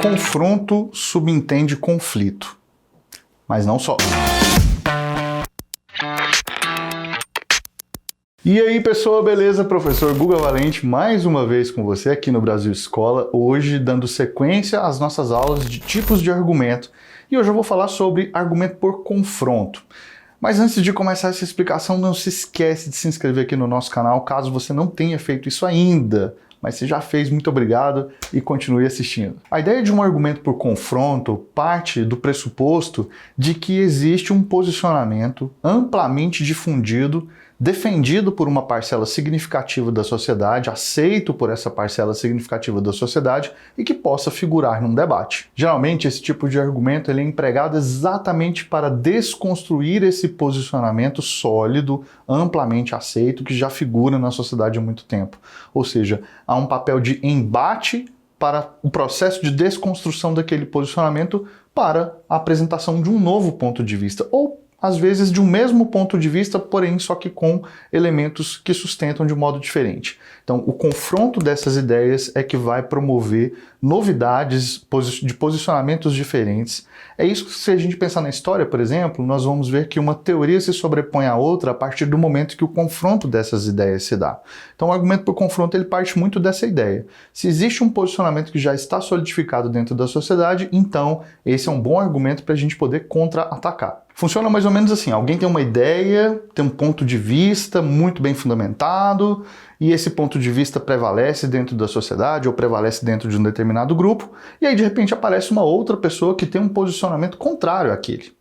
Confronto subentende conflito, mas não só. E aí pessoal, beleza? Professor Guga Valente mais uma vez com você aqui no Brasil Escola, hoje dando sequência às nossas aulas de tipos de argumento. E hoje eu vou falar sobre argumento por confronto. Mas antes de começar essa explicação, não se esquece de se inscrever aqui no nosso canal, caso você não tenha feito isso ainda. Mas se já fez, muito obrigado e continue assistindo. A ideia de um argumento por confronto parte do pressuposto de que existe um posicionamento amplamente difundido, defendido por uma parcela significativa da sociedade, aceito por essa parcela significativa da sociedade e que possa figurar num debate. Geralmente, esse tipo de argumento ele é empregado exatamente para desconstruir esse posicionamento sólido, amplamente aceito, que já figura na sociedade há muito tempo. Ou seja, há um papel de embate para o processo de desconstrução daquele posicionamento para a apresentação de um novo ponto de vista, ou às vezes de um mesmo ponto de vista, porém só que com elementos que sustentam de um modo diferente. Então, o confronto dessas ideias é que vai promover novidades de posicionamentos diferentes. É isso que, se a gente pensar na história, por exemplo, nós vamos ver que uma teoria se sobrepõe à outra a partir do momento que o confronto dessas ideias se dá. Então, o argumento por confronto ele parte muito dessa ideia. Se existe um posicionamento que já está solidificado dentro da sociedade, então esse é um bom argumento para a gente poder contra-atacar. Funciona mais ou menos assim, alguém tem uma ideia, tem um ponto de vista muito bem fundamentado, e esse ponto de vista prevalece dentro da sociedade ou prevalece dentro de um determinado grupo, e aí de repente aparece uma outra pessoa que tem um posicionamento contrário àquele.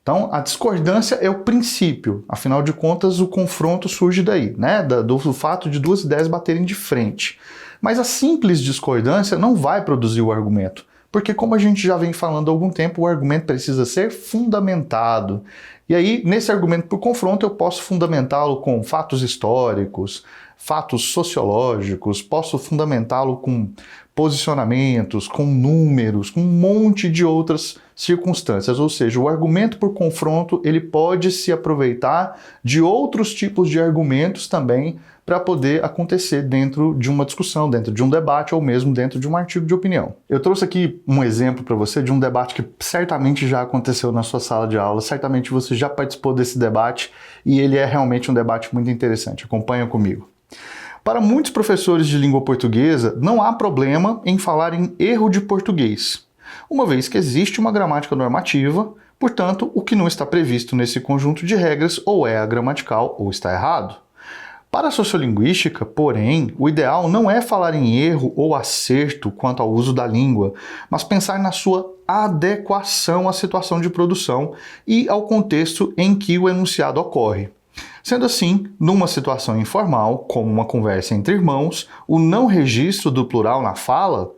Então a discordância é o princípio, afinal de contas o confronto surge daí, né? do fato de duas ideias baterem de frente. Mas a simples discordância não vai produzir o argumento. Porque, como a gente já vem falando há algum tempo, o argumento precisa ser fundamentado. E aí, nesse argumento por confronto, eu posso fundamentá-lo com fatos históricos, fatos sociológicos, posso fundamentá-lo com posicionamentos, com números, com um monte de outras circunstâncias. Ou seja, o argumento por confronto, ele pode se aproveitar de outros tipos de argumentos também para poder acontecer dentro de uma discussão, dentro de um debate ou mesmo dentro de um artigo de opinião. Eu trouxe aqui um exemplo para você de um debate que certamente já aconteceu na sua sala de aula, certamente você já participou desse debate e ele é realmente um debate muito interessante. Acompanha comigo. Para muitos professores de língua portuguesa, não há problema em falar em erro de português, uma vez que existe uma gramática normativa, portanto, o que não está previsto nesse conjunto de regras ou é agramatical ou está errado. Para a sociolinguística, porém, o ideal não é falar em erro ou acerto quanto ao uso da língua, mas pensar na sua adequação à situação de produção e ao contexto em que o enunciado ocorre. Sendo assim, numa situação informal, como uma conversa entre irmãos, o não registro do plural na fala,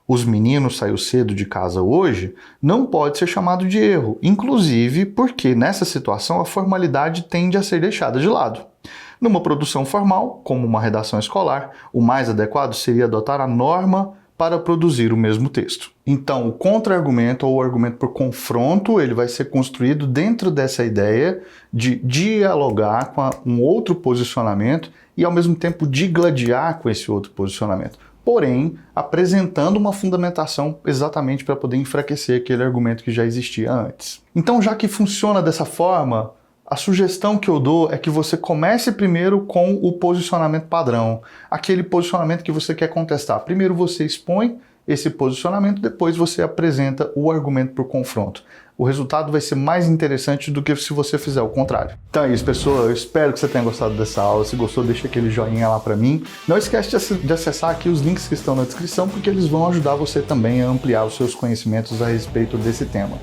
os meninos saiu cedo de casa hoje, não pode ser chamado de erro, inclusive porque nessa situação a formalidade tende a ser deixada de lado. Numa produção formal, como uma redação escolar, o mais adequado seria adotar a norma para produzir o mesmo texto. Então, o contra-argumento ou o argumento por confronto, ele vai ser construído dentro dessa ideia de dialogar com um outro posicionamento e, ao mesmo tempo, digladiar com esse outro posicionamento. Porém, apresentando uma fundamentação exatamente para poder enfraquecer aquele argumento que já existia antes. Então, já que funciona dessa forma, a sugestão que eu dou é que você comece primeiro com o posicionamento padrão, aquele posicionamento que você quer contestar. Primeiro você expõe esse posicionamento, depois você apresenta o argumento por confronto. O resultado vai ser mais interessante do que se você fizer o contrário. Então é isso, pessoal. Eu espero que você tenha gostado dessa aula. Se gostou, deixa aquele joinha lá para mim. Não esquece de acessar aqui os links que estão na descrição, porque eles vão ajudar você também a ampliar os seus conhecimentos a respeito desse tema.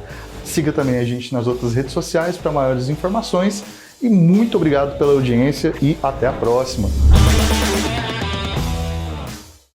Siga também a gente nas outras redes sociais para maiores informações e muito obrigado pela audiência e até a próxima!